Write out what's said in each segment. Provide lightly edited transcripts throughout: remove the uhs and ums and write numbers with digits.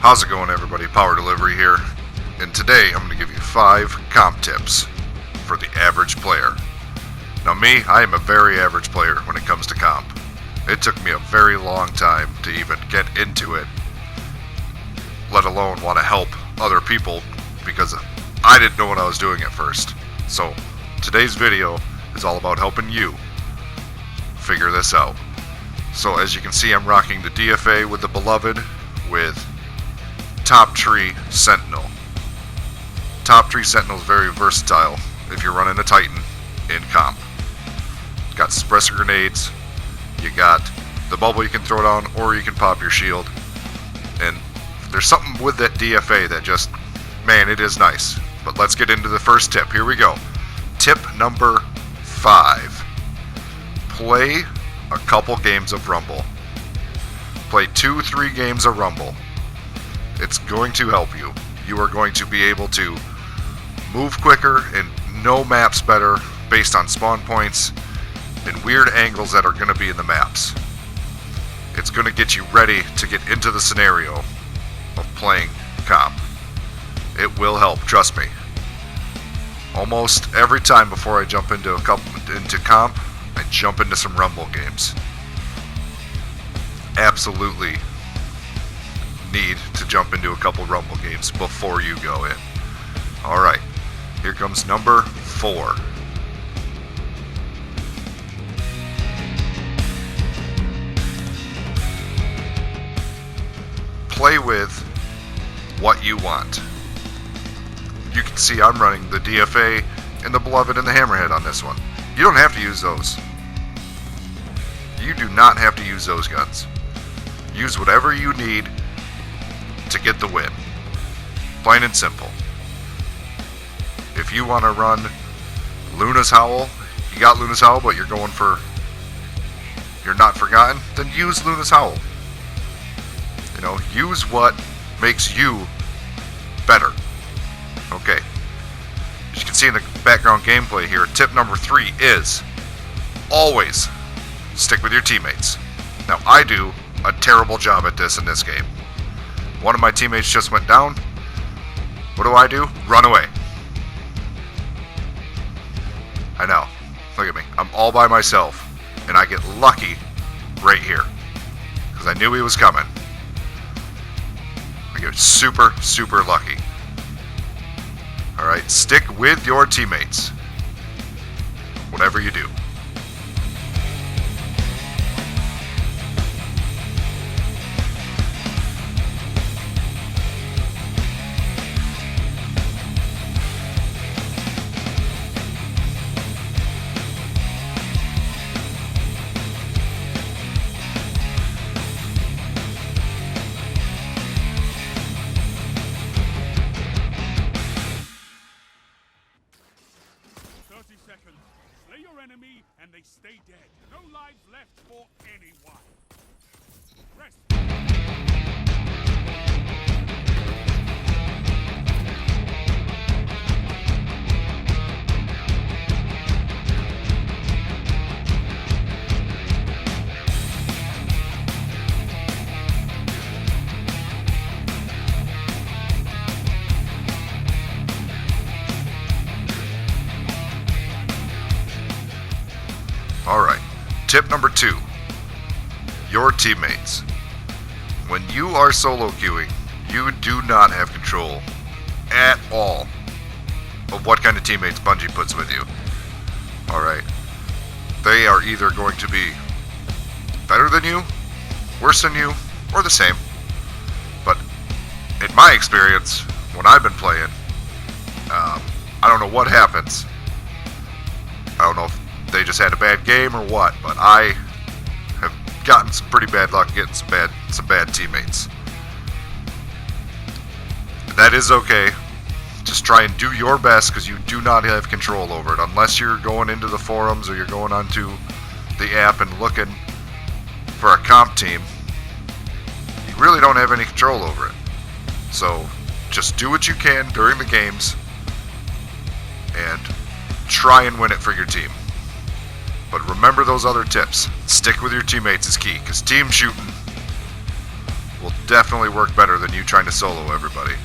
How's it going, everybody? Power Delivery here, and today I'm going to give you 5 comp tips for the average player. Now me, I am a very average player when it comes to comp. It took me a very long time to even get into it, let alone want to help other people, because I didn't know what I was doing at first. So today's video is all about helping you figure this out. So as you can see, I'm rocking the DFA with the Beloved with Top Tree Sentinel. Top Tree Sentinel is very versatile if you're running a Titan in comp. Got suppressor grenades, you got the bubble you can throw down, or you can pop your shield. And there's something with that DFA that just, man, it is nice. But let's get into the first tip. Here we go. Tip number 5. Play a couple games of Rumble. Play 2-3 games of Rumble. It's going to help you. You are going to be able to move quicker and know maps better based on spawn points and weird angles that are going to be in the maps. It's going to get you ready to get into the scenario of playing comp. It will help, trust me. Almost every time before I jump into comp, I jump into some Rumble games. Absolutely need to jump into a couple Rumble games before you go in. Alright, here comes number 4. Play with what you want. You can see I'm running the DFA and the Beloved and the Hammerhead on this one. You don't have to use those. You do not have to use those guns. Use whatever you need to get the win. Plain and simple. If you want to run Luna's Howl, you got Luna's Howl, but you're going for You're Not Forgotten, then use Luna's Howl. You know, use what makes you better. Okay. As you can see in the background gameplay here, tip number 3 is always stick with your teammates. Now, I do a terrible job at this in this game. One of my teammates just went down. What do? Run away. I know. Look at me. I'm all by myself, and I get lucky right here because I knew he was coming. I get super, super lucky. Alright, stick with your teammates. Whatever you do. Slay your enemy and they stay dead. No lives left for anyone. Rest. Alright, tip number 2. Your teammates. When you are solo queuing, you do not have control at all of what kind of teammates Bungie puts with you. Alright, they are either going to be better than you, worse than you, or the same. But in my experience, when I've been playing, I don't know what happens. I don't know if they just had a bad game or what, but I have gotten some pretty bad luck getting some bad teammates. That is okay. Just try and do your best, because you do not have control over it unless you're going into the forums or you're going onto the app and looking for a comp team. You really don't have any control over it. So just do what you can during the games and try and win it for your team. But remember those other tips. Stick with your teammates is key, because team shooting will definitely work better than you trying to solo everybody.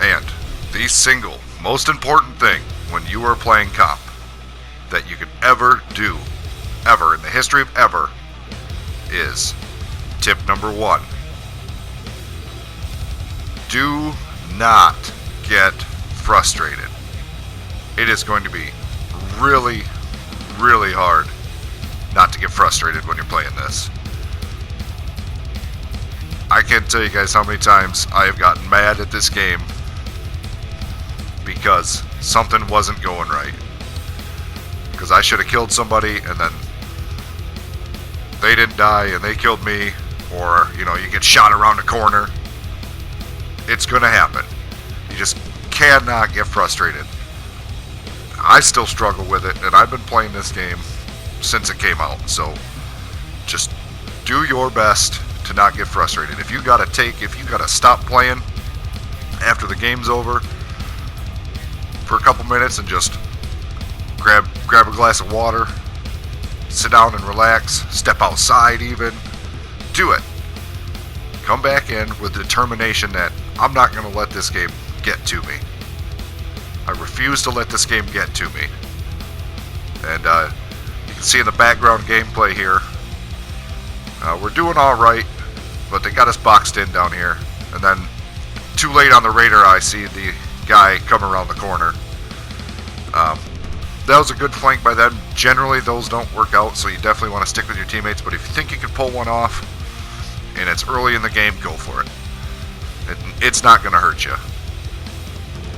And the single most important thing when you are playing comp that you could ever do, ever in the history of ever, is tip number 1. Do not get frustrated. It is going to be really, really hard not to get frustrated when you're playing this. I can't tell you guys how many times I have gotten mad at this game because something wasn't going right. Because I should have killed somebody and then they didn't die and they killed me, or, you know, you get shot around a corner. It's going to happen. You just cannot get frustrated. I still struggle with it, and I've been playing this game since it came out, so just do your best to not get frustrated. If you gotta stop playing after the game's over for a couple minutes and just grab a glass of water, sit down and relax, step outside even, do it. Come back in with determination that I'm not going to let this game get to me. I refuse to let this game get to me. And you can see in the background gameplay here, we're doing alright, but they got us boxed in down here. And then, too late on the radar, I see the guy come around the corner. That was a good flank by them. Generally, those don't work out, so you definitely want to stick with your teammates. But if you think you can pull one off, and it's early in the game, go for it. It's not going to hurt you.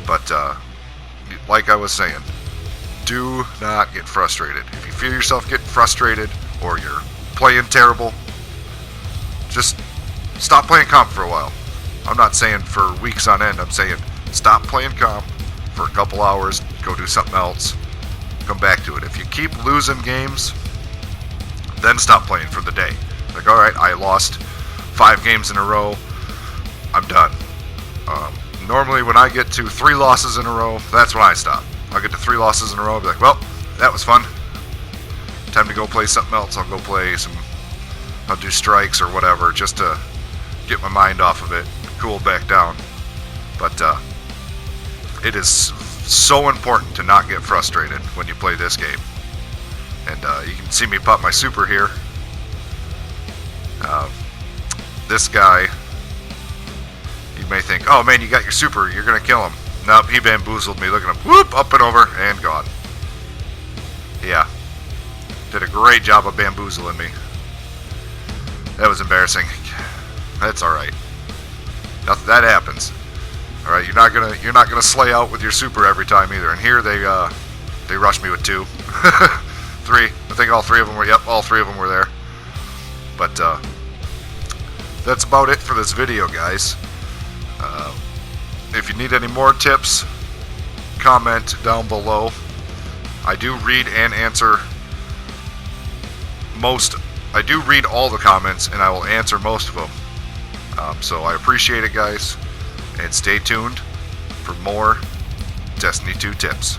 But, like I was saying, do not get frustrated. If you feel yourself getting frustrated, or you're playing terrible, just stop playing comp for a while. I'm not saying for weeks on end. I'm saying stop playing comp for a couple hours, go do something else, come back to it. If you keep losing games, then stop playing for the day. Like, alright, I lost 5 games in a row, I'm done. Normally when I get to 3 losses in a row, that's when I stop. I'll get to 3 losses in a row and be like, well, that was fun. Time to go play something else. I'll do strikes or whatever, just to get my mind off of it, cool back down. But it is so important to not get frustrated when you play this game. And you can see me pop my super here. This guy, you may think, oh man, you got your super, you're gonna kill him. Nope, he bamboozled me. Look at him, whoop, up and over, and gone. Yeah, did a great job of bamboozling me. That was embarrassing. That's all right. Nothing that happens. All right, you're not gonna slay out with your super every time either. And here they rushed me with 2, 3. I think all 3 of them were. Yep, all 3 of them were there. But that's about it for this video, guys. If you need any more tips, comment down below. I do read and answer I do read all the comments, and I will answer most of them. So I appreciate it, guys, and stay tuned for more Destiny 2 tips.